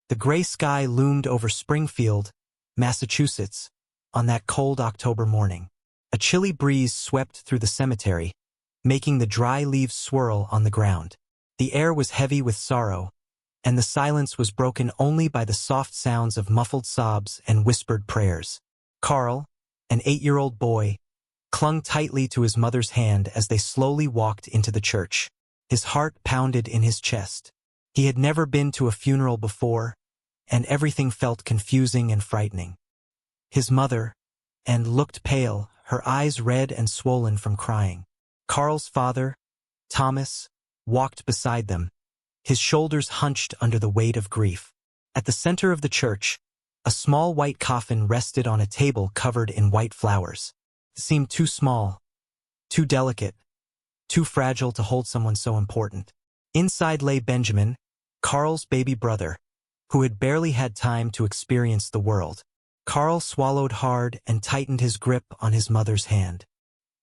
The gray sky loomed over Springfield, Massachusetts, on that cold October morning. A chilly breeze swept through the cemetery, making the dry leaves swirl on the ground. The air was heavy with sorrow, and the silence was broken only by the soft sounds of muffled sobs and whispered prayers. Carl, an 8-year-old boy, clung tightly to his mother's hand as they slowly walked into the church. His heart pounded in his chest. He had never been to a funeral before, and everything felt confusing and frightening. His mother, and looked pale, her eyes red and swollen from crying. Carl's father, Thomas, walked beside them, his shoulders hunched under the weight of grief. At the center of the church, a small white coffin rested on a table covered in white flowers. It seemed too small, too delicate, too fragile to hold someone so important. Inside lay Benjamin, Carl's baby brother, who had barely had time to experience the world. Carl swallowed hard and tightened his grip on his mother's hand.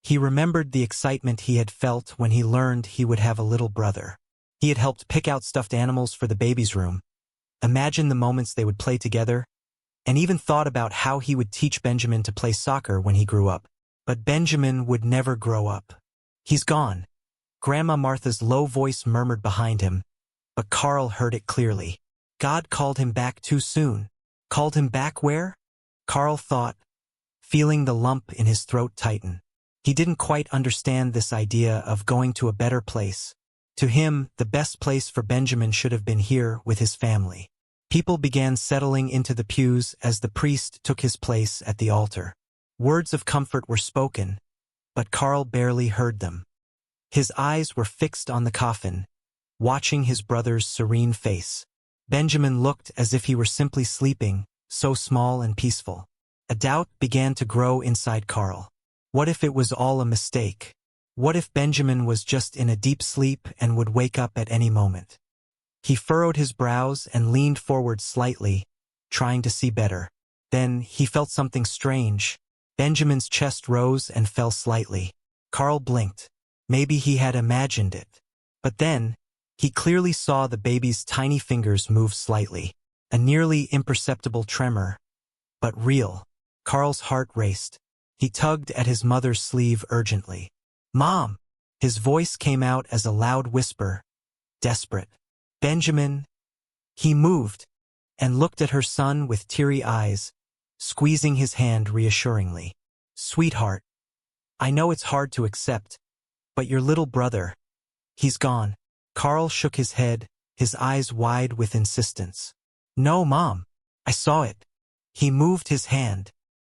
He remembered the excitement he had felt when he learned he would have a little brother. He had helped pick out stuffed animals for the baby's room, imagined the moments they would play together, and even thought about how he would teach Benjamin to play soccer when he grew up. But Benjamin would never grow up. He's gone, Grandma Martha's low voice murmured behind him, but Carl heard it clearly. God called him back too soon. Called him back where? Carl thought, feeling the lump in his throat tighten. He didn't quite understand this idea of going to a better place. To him, the best place for Benjamin should have been here with his family. People began settling into the pews as the priest took his place at the altar. Words of comfort were spoken, but Carl barely heard them. His eyes were fixed on the coffin, watching his brother's serene face. Benjamin looked as if he were simply sleeping, so small and peaceful. A doubt began to grow inside Carl. What if it was all a mistake? What if Benjamin was just in a deep sleep and would wake up at any moment? He furrowed his brows and leaned forward slightly, trying to see better. Then he felt something strange. Benjamin's chest rose and fell slightly. Carl blinked. Maybe he had imagined it. But then, he clearly saw the baby's tiny fingers move slightly. A nearly imperceptible tremor, but real. Carl's heart raced. He tugged at his mother's sleeve urgently. "Mom!" His voice came out as a loud whisper, desperate. "Benjamin!" He moved, and looked at her son with teary eyes, squeezing his hand reassuringly. "Sweetheart, I know it's hard to accept, but your little brother, he's gone." Carl shook his head, his eyes wide with insistence. "No, Mom, I saw it." He moved his hand,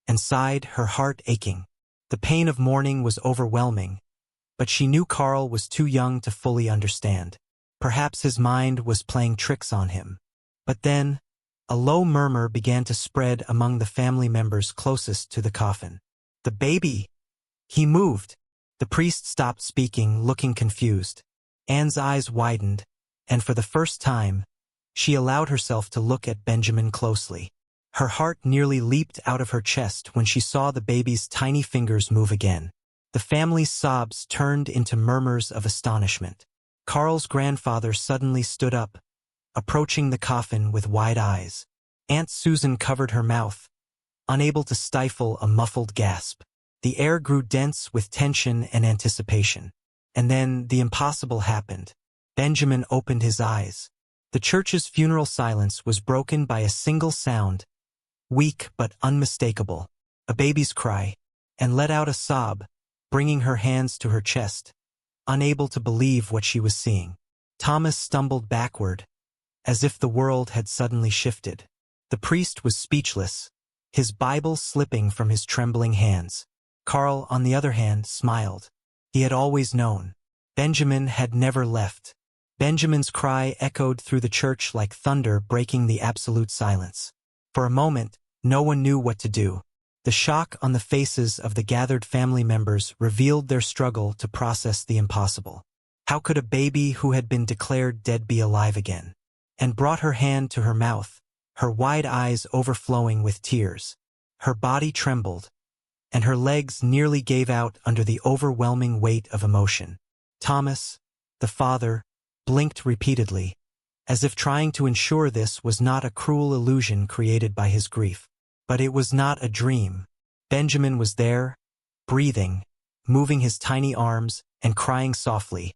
and sighed, her heart aching. The pain of mourning was overwhelming, but she knew Carl was too young to fully understand. Perhaps his mind was playing tricks on him. But then, a low murmur began to spread among the family members closest to the coffin. "The baby!" He moved. The priest stopped speaking, looking confused. Anne's eyes widened, and for the first time, she allowed herself to look at Benjamin closely. Her heart nearly leaped out of her chest when she saw the baby's tiny fingers move again. The family's sobs turned into murmurs of astonishment. Carl's grandfather suddenly stood up, approaching the coffin with wide eyes. Aunt Susan covered her mouth, unable to stifle a muffled gasp. The air grew dense with tension and anticipation. And then the impossible happened. Benjamin opened his eyes. The church's funeral silence was broken by a single sound, weak but unmistakable, a baby's cry, and let out a sob, bringing her hands to her chest, unable to believe what she was seeing. Thomas stumbled backward, as if the world had suddenly shifted. The priest was speechless, his Bible slipping from his trembling hands. Carl, on the other hand, smiled. He had always known. Benjamin had never left. Benjamin's cry echoed through the church like thunder breaking the absolute silence. For a moment, no one knew what to do. The shock on the faces of the gathered family members revealed their struggle to process the impossible. How could a baby who had been declared dead be alive again? Anne brought her hand to her mouth, her wide eyes overflowing with tears. Her body trembled, and her legs nearly gave out under the overwhelming weight of emotion. Thomas, the father, blinked repeatedly, as if trying to ensure this was not a cruel illusion created by his grief. But it was not a dream. Benjamin was there, breathing, moving his tiny arms, and crying softly,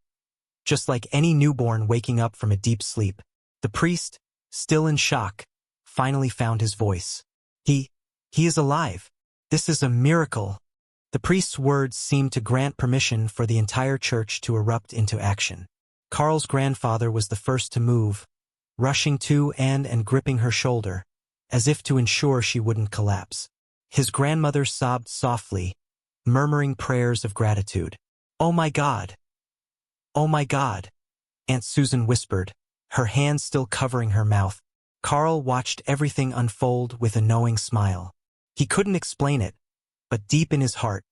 just like any newborn waking up from a deep sleep. The priest, still in shock, finally found his voice. He is alive. This is a miracle. The priest's words seemed to grant permission for the entire church to erupt into action. Carl's grandfather was the first to move, rushing to Anne and gripping her shoulder, as if to ensure she wouldn't collapse. His grandmother sobbed softly, murmuring prayers of gratitude. "Oh my God! Oh my God!" Aunt Susan whispered, her hand still covering her mouth. Carl watched everything unfold with a knowing smile. He couldn't explain it, but deep in his heart,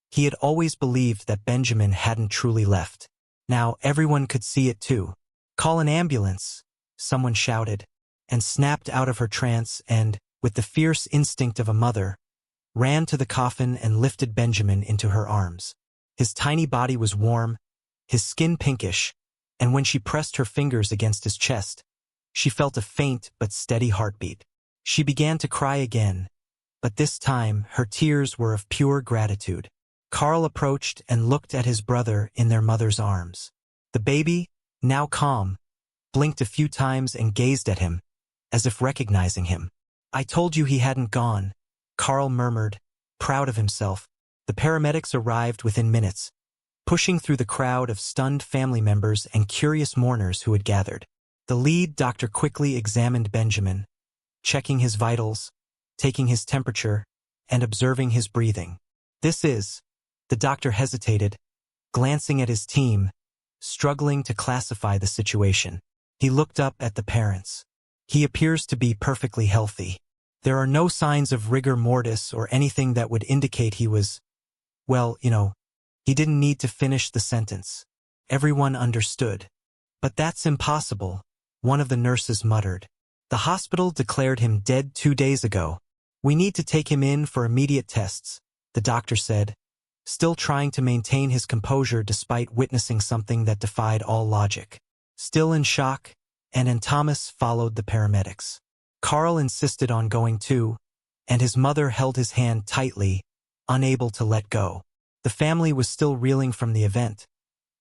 he had always believed that Benjamin hadn't truly left. Now everyone could see it too. "Call an ambulance," someone shouted, and snapped out of her trance and, with the fierce instinct of a mother, ran to the coffin and lifted Benjamin into her arms. His tiny body was warm, his skin pinkish, and when she pressed her fingers against his chest, she felt a faint but steady heartbeat. She began to cry again, but this time her tears were of pure gratitude. Carl approached and looked at his brother in their mother's arms. The baby, now calm, blinked a few times and gazed at him, as if recognizing him. "I told you he hadn't gone," Carl murmured, proud of himself. The paramedics arrived within minutes, pushing through the crowd of stunned family members and curious mourners who had gathered. The lead doctor quickly examined Benjamin, checking his vitals, taking his temperature, and observing his breathing. The doctor hesitated, glancing at his team, struggling to classify the situation. He looked up at the parents. "He appears to be perfectly healthy. There are no signs of rigor mortis or anything that would indicate he was, well, he didn't need to finish the sentence." Everyone understood. "But that's impossible," one of the nurses muttered. "The hospital declared him dead 2 days ago. We need to take him in for immediate tests," the doctor said, still trying to maintain his composure despite witnessing something that defied all logic. Still in shock, Anne and Thomas followed the paramedics. Carl insisted on going too, and his mother held his hand tightly, unable to let go. The family was still reeling from the event,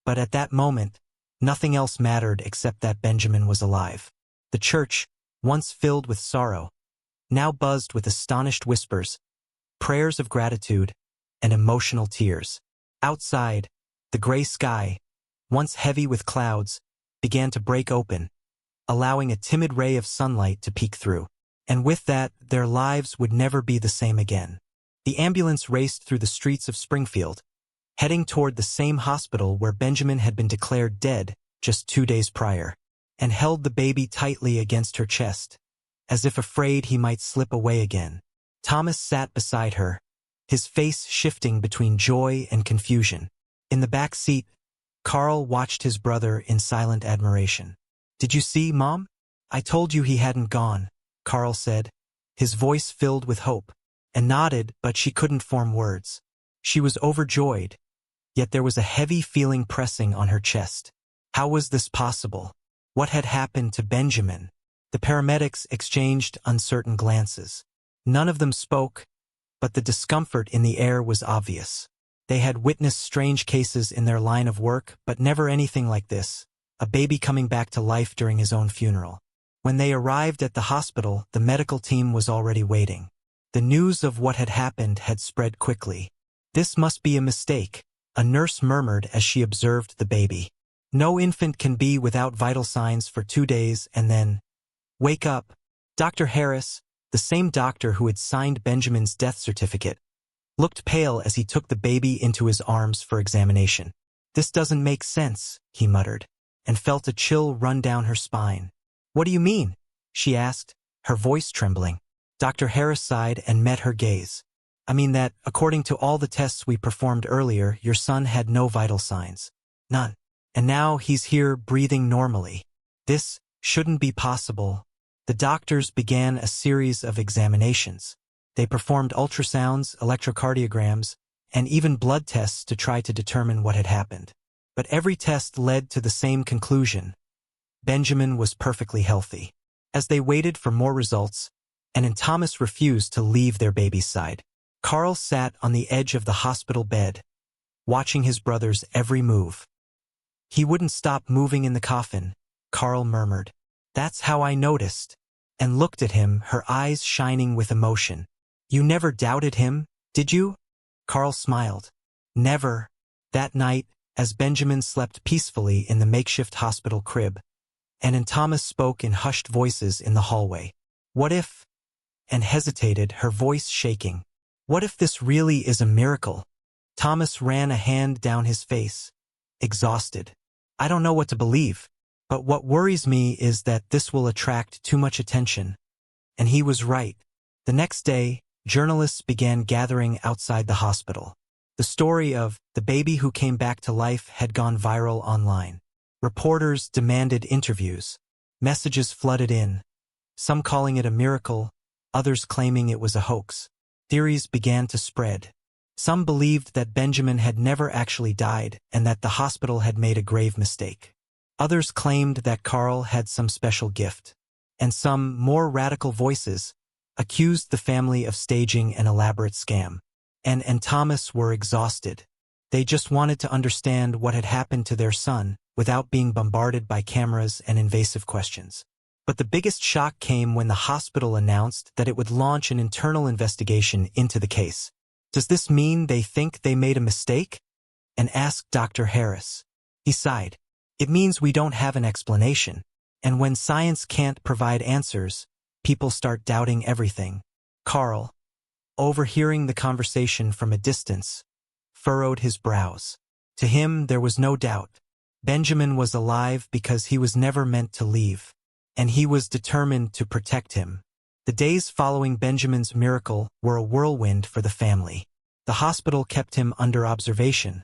but at that moment, nothing else mattered except that Benjamin was alive. The church, once filled with sorrow, now buzzed with astonished whispers, prayers of gratitude, and emotional tears. Outside, the gray sky, once heavy with clouds, began to break open, allowing a timid ray of sunlight to peek through. And with that, their lives would never be the same again. The ambulance raced through the streets of Springfield, heading toward the same hospital where Benjamin had been declared dead just 2 days prior, and held the baby tightly against her chest, as if afraid he might slip away again. Thomas sat beside her, his face shifting between joy and confusion. In the back seat, Carl watched his brother in silent admiration. "Did you see, Mom? I told you he hadn't gone," Carl said, his voice filled with hope, and nodded, but she couldn't form words. She was overjoyed, yet there was a heavy feeling pressing on her chest. How was this possible? What had happened to Benjamin? The paramedics exchanged uncertain glances. None of them spoke, but the discomfort in the air was obvious. They had witnessed strange cases in their line of work, but never anything like this, a baby coming back to life during his own funeral. When they arrived at the hospital, the medical team was already waiting. The news of what had happened had spread quickly. "This must be a mistake," a nurse murmured as she observed the baby. "No infant can be without vital signs for 2 days and then wake up." Dr. Harris, the same doctor who had signed Benjamin's death certificate, looked pale as he took the baby into his arms for examination. "This doesn't make sense," he muttered, and felt a chill run down her spine. "What do you mean?" she asked, her voice trembling. Dr. Harris sighed and met her gaze. "I mean that, according to all the tests we performed earlier, your son had no vital signs. None. And now he's here breathing normally. This shouldn't be possible." The doctors began a series of examinations. They performed ultrasounds, electrocardiograms, and even blood tests to try to determine what had happened. But every test led to the same conclusion. Benjamin was perfectly healthy. As they waited for more results, and Thomas refused to leave their baby's side, Carl sat on the edge of the hospital bed, watching his brother's every move. "He wouldn't stop moving in the coffin," Carl murmured. "That's how I noticed," and looked at him, her eyes shining with emotion. "You never doubted him, did you?" Carl smiled. "Never." That night, as Benjamin slept peacefully in the makeshift hospital crib, and Thomas spoke in hushed voices in the hallway. "What if?" and hesitated, her voice shaking. "What if this really is a miracle?" Thomas ran a hand down his face, exhausted. "I don't know what to believe, but what worries me is that this will attract too much attention." And he was right. The next day, journalists began gathering outside the hospital. The story of the baby who came back to life had gone viral online. Reporters demanded interviews. Messages flooded in, some calling it a miracle, others claiming it was a hoax. Theories began to spread. Some believed that Benjamin had never actually died and that the hospital had made a grave mistake. Others claimed that Carl had some special gift. And some, more radical voices, accused the family of staging an elaborate scam. And Thomas were exhausted. They just wanted to understand what had happened to their son without being bombarded by cameras and invasive questions. But the biggest shock came when the hospital announced that it would launch an internal investigation into the case. "Does this mean they think they made a mistake?" and asked Dr. Harris. He sighed. "It means we don't have an explanation. And when science can't provide answers, people start doubting everything." Carl, overhearing the conversation from a distance, furrowed his brows. To him, there was no doubt. Benjamin was alive because he was never meant to leave, and he was determined to protect him. The days following Benjamin's miracle were a whirlwind for the family. The hospital kept him under observation,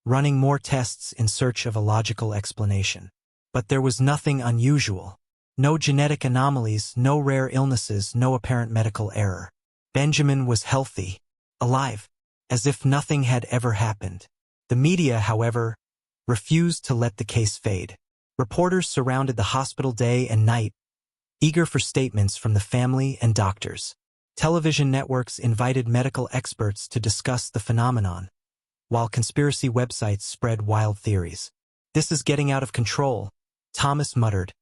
running more tests in search of a logical explanation. But there was nothing unusual. No genetic anomalies, no rare illnesses, no apparent medical error. Benjamin was healthy, alive, as if nothing had ever happened. The media, however, refused to let the case fade. Reporters surrounded the hospital day and night, eager for statements from the family and doctors. Television networks invited medical experts to discuss the phenomenon, while conspiracy websites spread wild theories. "This is getting out of control," Thomas muttered,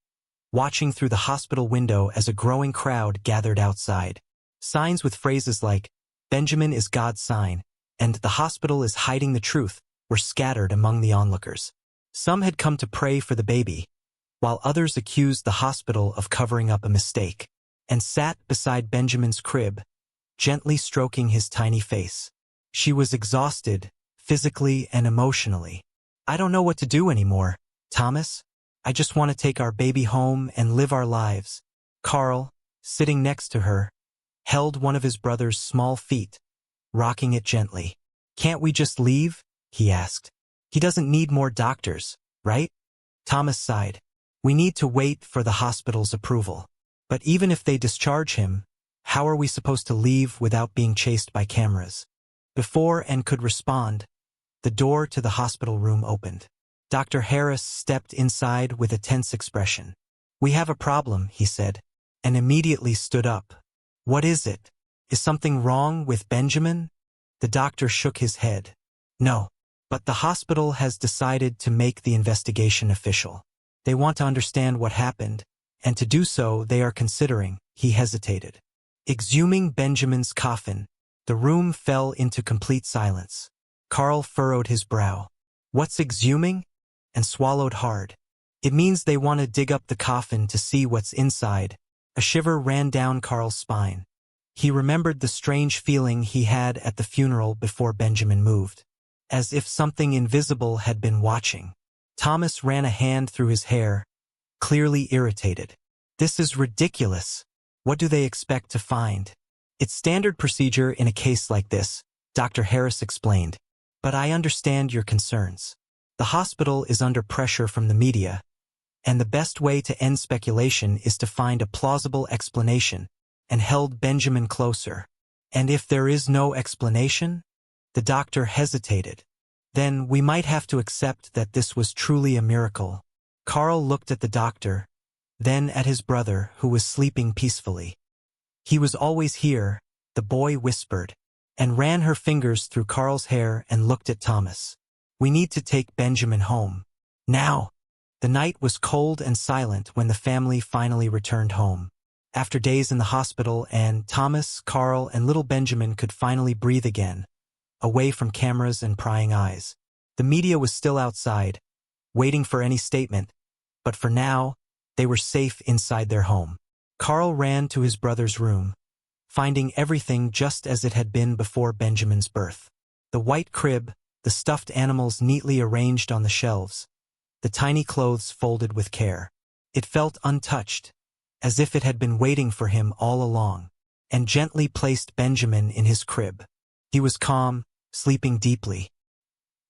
watching through the hospital window as a growing crowd gathered outside. Signs with phrases like, "Benjamin is God's sign," and "the hospital is hiding the truth," were scattered among the onlookers. Some had come to pray for the baby, while others accused the hospital of covering up a mistake, and sat beside Benjamin's crib, gently stroking his tiny face. She was exhausted, physically and emotionally. "I don't know what to do anymore, Thomas. I just want to take our baby home and live our lives." Carl, sitting next to her, held one of his brother's small feet, rocking it gently. "Can't we just leave?" he asked. "He doesn't need more doctors, right?" Thomas sighed. "We need to wait for the hospital's approval. But even if they discharge him, how are we supposed to leave without being chased by cameras?" Before Anne could respond, the door to the hospital room opened. Dr. Harris stepped inside with a tense expression. "We have a problem," he said, and immediately stood up. "What is it? Is something wrong with Benjamin?" The doctor shook his head. "No, but the hospital has decided to make the investigation official. They want to understand what happened, and to do so they are considering," he hesitated, "exhuming Benjamin's coffin." The room fell into complete silence. Carl furrowed his brow. "What's exhuming?" and swallowed hard. "It means they want to dig up the coffin to see what's inside." A shiver ran down Carl's spine. He remembered the strange feeling he had at the funeral before Benjamin moved, as if something invisible had been watching. Thomas ran a hand through his hair, clearly irritated. "This is ridiculous. What do they expect to find?" "It's standard procedure in a case like this," Dr. Harris explained. "But I understand your concerns. The hospital is under pressure from the media, and the best way to end speculation is to find a plausible explanation," and held Benjamin closer. "And if there is no explanation?" The doctor hesitated. "Then we might have to accept that this was truly a miracle." Carl looked at the doctor, then at his brother, who was sleeping peacefully. "He was always here," the boy whispered, and ran her fingers through Carl's hair and looked at Thomas. "We need to take Benjamin home. Now." The night was cold and silent when the family finally returned home. After days in the hospital, and Thomas, Carl, and little Benjamin could finally breathe again, away from cameras and prying eyes. The media was still outside, waiting for any statement, but for now, they were safe inside their home. Carl ran to his brother's room, finding everything just as it had been before Benjamin's birth. The white crib, the stuffed animals neatly arranged on the shelves, the tiny clothes folded with care. It felt untouched, as if it had been waiting for him all along, and gently placed Benjamin in his crib. He was calm, sleeping deeply.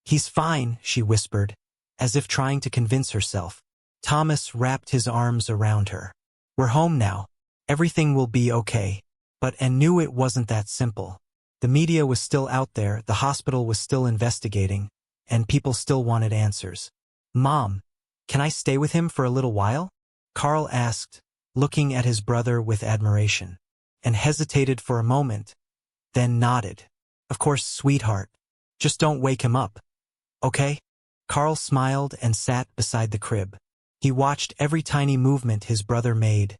"He's fine," she whispered, as if trying to convince herself. Thomas wrapped his arms around her. "We're home now. Everything will be okay." But Anne knew it wasn't that simple. The media was still out there, the hospital was still investigating, and people still wanted answers. "Mom, can I stay with him for a little while?" Carl asked, looking at his brother with admiration, and hesitated for a moment, then nodded. "Of course, sweetheart. Just don't wake him up. Okay?" Carl smiled and sat beside the crib. He watched every tiny movement his brother made,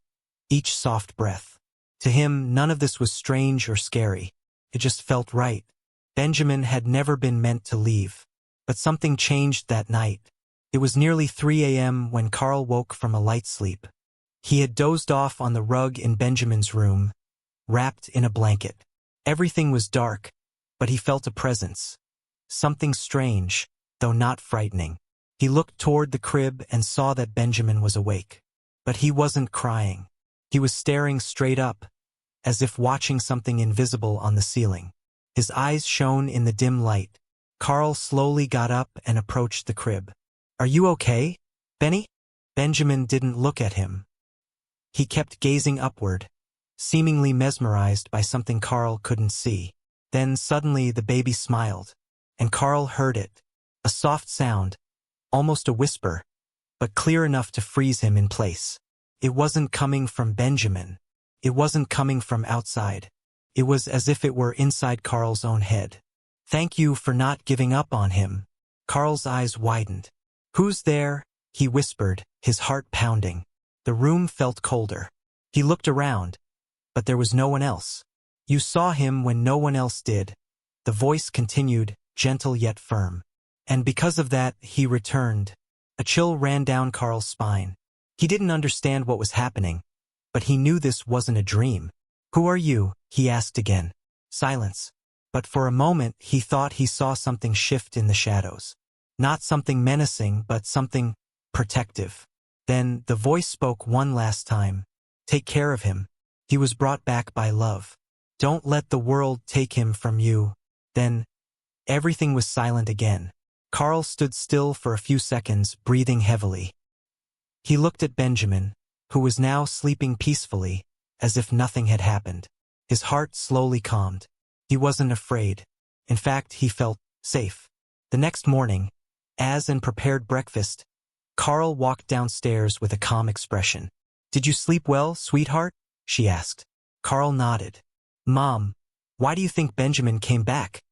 each soft breath. To him, none of this was strange or scary. It just felt right. Benjamin had never been meant to leave. But something changed that night. It was nearly 3 a.m. when Carl woke from a light sleep. He had dozed off on the rug in Benjamin's room, wrapped in a blanket. Everything was dark, but he felt a presence. Something strange, though not frightening. He looked toward the crib and saw that Benjamin was awake. But he wasn't crying. He was staring straight up, as if watching something invisible on the ceiling. His eyes shone in the dim light. Carl slowly got up and approached the crib. "Are you okay, Benny?" Benjamin didn't look at him. He kept gazing upward, seemingly mesmerized by something Carl couldn't see. Then suddenly the baby smiled, and Carl heard it. A soft sound, almost a whisper, but clear enough to freeze him in place. It wasn't coming from Benjamin. It wasn't coming from outside. It was as if it were inside Carl's own head. "Thank you for not giving up on him." Carl's eyes widened. "Who's there?" he whispered, his heart pounding. The room felt colder. He looked around, but there was no one else. "You saw him when no one else did." The voice continued, gentle yet firm. "And because of that, he returned." A chill ran down Carl's spine. He didn't understand what was happening, but he knew this wasn't a dream. "Who are you?" he asked again. Silence. But for a moment he thought he saw something shift in the shadows. Not something menacing, but something protective. Then the voice spoke one last time. "Take care of him. He was brought back by love. Don't let the world take him from you." Then everything was silent again. Carl stood still for a few seconds, breathing heavily. He looked at Benjamin, who was now sleeping peacefully, as if nothing had happened. His heart slowly calmed. He wasn't afraid. In fact, he felt safe. The next morning, as Anne prepared breakfast, Carl walked downstairs with a calm expression. "Did you sleep well, sweetheart?" she asked. Carl nodded. "Mom, why do you think Benjamin came back?"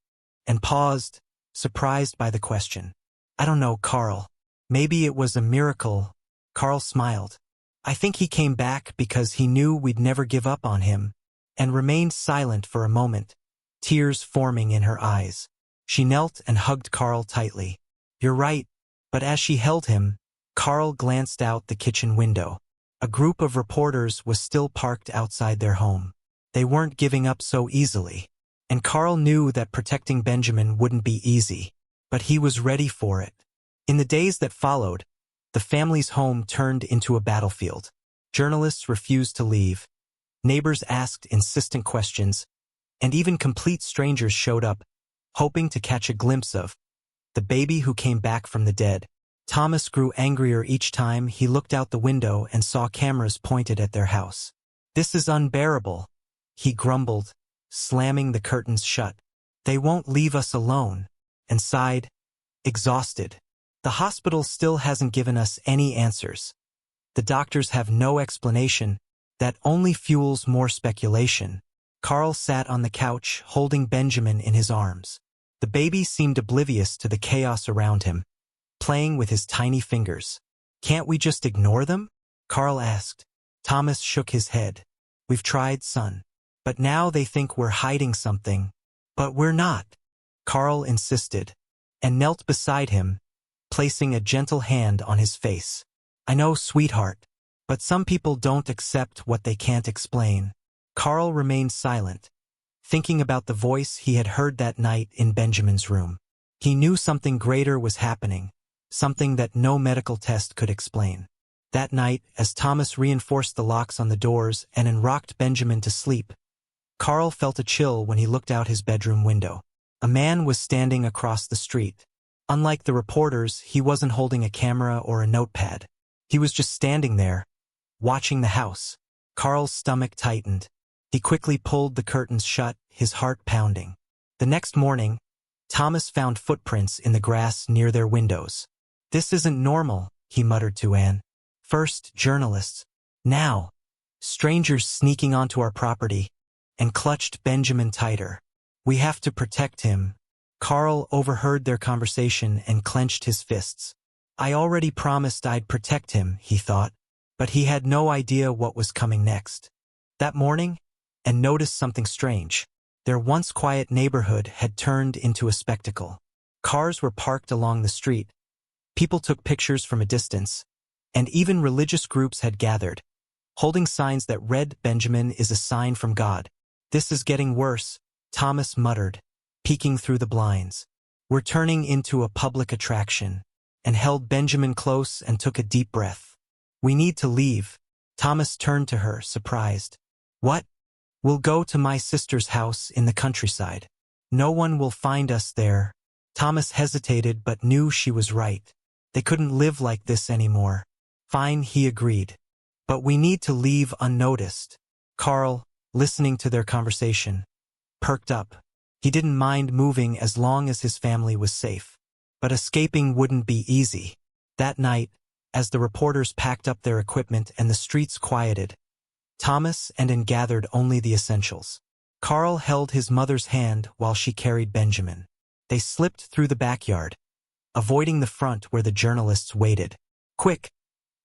And paused, surprised by the question. "I don't know, Carl. Maybe it was a miracle." Carl smiled. "I think he came back because he knew we'd never give up on him," and remained silent for a moment, tears forming in her eyes. She knelt and hugged Carl tightly. "You're right." But as she held him, Carl glanced out the kitchen window. A group of reporters was still parked outside their home. They weren't giving up so easily. And Carl knew that protecting Benjamin wouldn't be easy, but he was ready for it. In the days that followed, the family's home turned into a battlefield. Journalists refused to leave. Neighbors asked insistent questions, and even complete strangers showed up, hoping to catch a glimpse of the baby who came back from the dead. Thomas grew angrier each time he looked out the window and saw cameras pointed at their house. "This is unbearable," he grumbled, slamming the curtains shut. "They won't leave us alone," and sighed, exhausted. The hospital still hasn't given us any answers. The doctors have no explanation. That only fuels more speculation. Carl sat on the couch, holding Benjamin in his arms. The baby seemed oblivious to the chaos around him, playing with his tiny fingers. "Can't we just ignore them?" Carl asked. Thomas shook his head. "We've tried, son. But now they think we're hiding something. But we're not." Carl insisted, and knelt beside him, placing a gentle hand on his face. "I know, sweetheart, but some people don't accept what they can't explain." Carl remained silent, thinking about the voice he had heard that night in Benjamin's room. He knew something greater was happening, something that no medical test could explain. That night, as Thomas reinforced the locks on the doors and rocked Benjamin to sleep, Carl felt a chill when he looked out his bedroom window. A man was standing across the street. Unlike the reporters, he wasn't holding a camera or a notepad. He was just standing there, watching the house. Carl's stomach tightened. He quickly pulled the curtains shut, his heart pounding. The next morning, Thomas found footprints in the grass near their windows. "This isn't normal," he muttered to Anne. "First, journalists. Now, strangers sneaking onto our property," and clutched Benjamin tighter. "We have to protect him." Carl overheard their conversation and clenched his fists. "I already promised I'd protect him," he thought, but he had no idea what was coming next. That morning, Anne noticed something strange. Their once quiet neighborhood had turned into a spectacle. Cars were parked along the street. People took pictures from a distance, and even religious groups had gathered, holding signs that read, "Benjamin is a sign from God." "This is getting worse," Thomas muttered, peeking through the blinds. "We're turning into a public attraction," and held Benjamin close and took a deep breath. "We need to leave." Thomas turned to her, surprised. "What?" "We'll go to my sister's house in the countryside. No one will find us there." Thomas hesitated but knew she was right. They couldn't live like this anymore. "Fine," he agreed. "But we need to leave unnoticed." Carl, listening to their conversation, perked up. He didn't mind moving as long as his family was safe. But escaping wouldn't be easy. That night, as the reporters packed up their equipment and the streets quieted, Thomas and Anne gathered only the essentials. Carl held his mother's hand while she carried Benjamin. They slipped through the backyard, avoiding the front where the journalists waited. "Quick,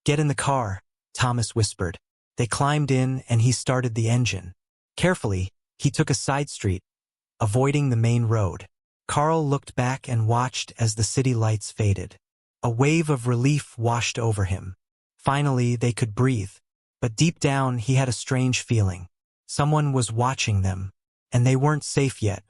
get in the car," Thomas whispered. They climbed in and he started the engine. Carefully, he took a side street, avoiding the main road. Carl looked back and watched as the city lights faded. A wave of relief washed over him. Finally, they could breathe. But deep down, he had a strange feeling. Someone was watching them, and they weren't safe yet.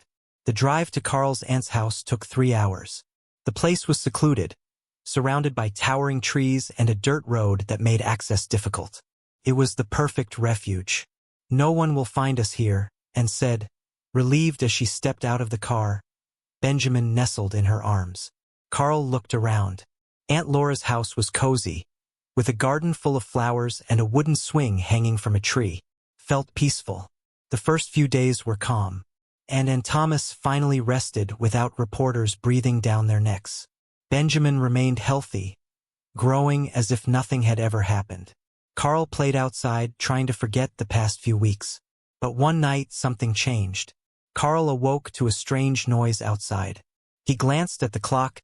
The drive to Carl's aunt's house took 3 hours. The place was secluded, surrounded by towering trees and a dirt road that made access difficult. It was the perfect refuge. "No one will find us here," Anne said, relieved as she stepped out of the car. Benjamin nestled in her arms. Carl looked around. Aunt Laura's house was cozy, with a garden full of flowers and a wooden swing hanging from a tree. Felt peaceful. The first few days were calm, and Thomas finally rested without reporters breathing down their necks. Benjamin remained healthy, growing as if nothing had ever happened. Carl played outside, trying to forget the past few weeks. But one night, something changed. Carl awoke to a strange noise outside. He glanced at the clock,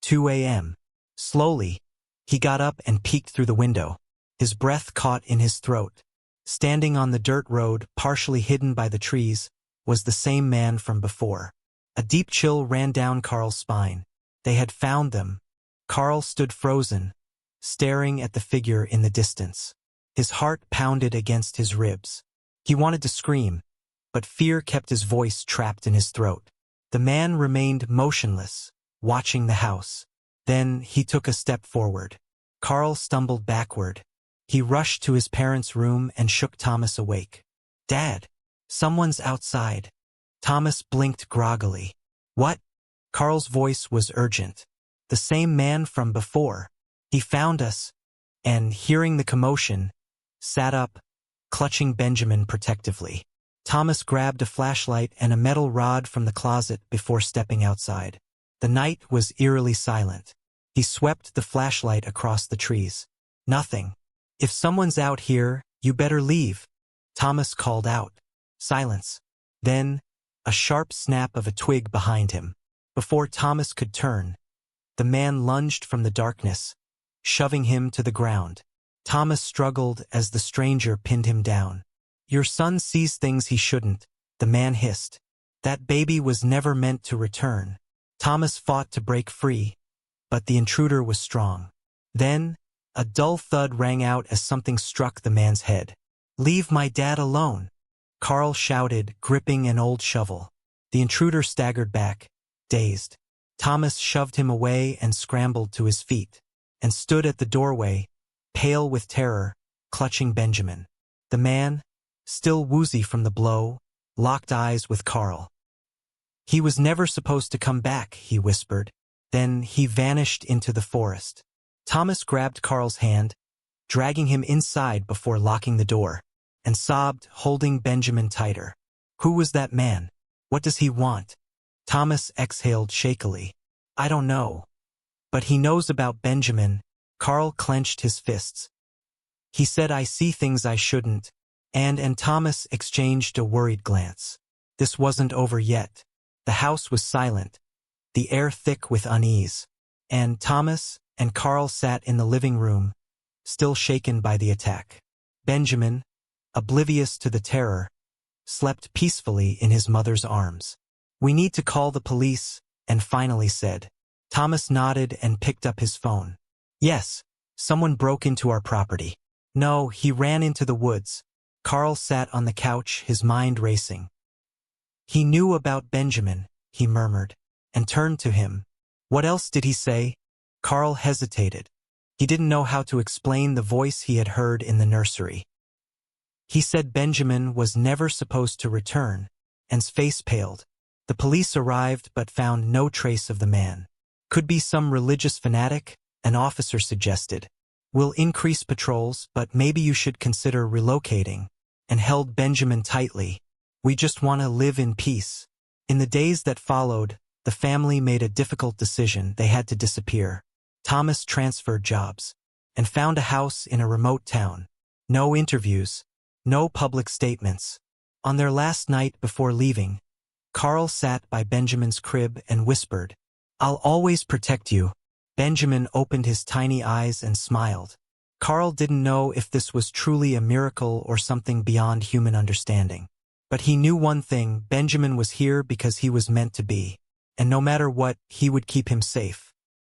2 a.m. Slowly, he got up and peeked through the window. His breath caught in his throat. Standing on the dirt road, partially hidden by the trees, was the same man from before. A deep chill ran down Carl's spine. They had found them. Carl stood frozen, staring at the figure in the distance. His heart pounded against his ribs. He wanted to scream, but fear kept his voice trapped in his throat. The man remained motionless, watching the house. Then he took a step forward. Carl stumbled backward. He rushed to his parents' room and shook Thomas awake. "Dad, someone's outside." Thomas blinked groggily. "What?" Carl's voice was urgent. "The same man from before. He found us," and, hearing the commotion, sat up, clutching Benjamin protectively. Thomas grabbed a flashlight and a metal rod from the closet before stepping outside. The night was eerily silent. He swept the flashlight across the trees. Nothing. If someone's out here, you better leave, Thomas called out. Silence. Then, a sharp snap of a twig behind him. Before Thomas could turn, the man lunged from the darkness, shoving him to the ground. Thomas struggled as the stranger pinned him down. Your son sees things he shouldn't, the man hissed. That baby was never meant to return. Thomas fought to break free, but the intruder was strong. Then, a dull thud rang out as something struck the man's head. Leave my dad alone, Carl shouted, gripping an old shovel. The intruder staggered back, dazed. Thomas shoved him away and scrambled to his feet, and stood at the doorway, pale with terror, clutching Benjamin. The man, still woozy from the blow, locked eyes with Carl. He was never supposed to come back, he whispered. Then he vanished into the forest. Thomas grabbed Carl's hand, dragging him inside before locking the door, and sobbed, holding Benjamin tighter. Who was that man? What does he want? Thomas exhaled shakily. I don't know. But he knows about Benjamin. Carl clenched his fists. He said I see things I shouldn't, and Thomas exchanged a worried glance. This wasn't over yet. The house was silent, the air thick with unease, and Thomas and Carl sat in the living room, still shaken by the attack. Benjamin, oblivious to the terror, slept peacefully in his mother's arms. We need to call the police, and finally said. Thomas nodded and picked up his phone. Yes, someone broke into our property. No, he ran into the woods. Carl sat on the couch, his mind racing. He knew about Benjamin, he murmured, and turned to him. What else did he say? Carl hesitated. He didn't know how to explain the voice he had heard in the nursery. He said Benjamin was never supposed to return, and's face paled. The police arrived but found no trace of the man. Could be some religious fanatic, an officer suggested. We'll increase patrols, but maybe you should consider relocating, and held Benjamin tightly. We just want to live in peace. In the days that followed, the family made a difficult decision. They had to disappear. Thomas transferred jobs, and found a house in a remote town. No interviews, no public statements. On their last night before leaving, Carl sat by Benjamin's crib and whispered, I'll always protect you. Benjamin opened his tiny eyes and smiled. Carl didn't know if this was truly a miracle or something beyond human understanding. But he knew one thing, Benjamin was here because he was meant to be. And no matter what, he would keep him safe.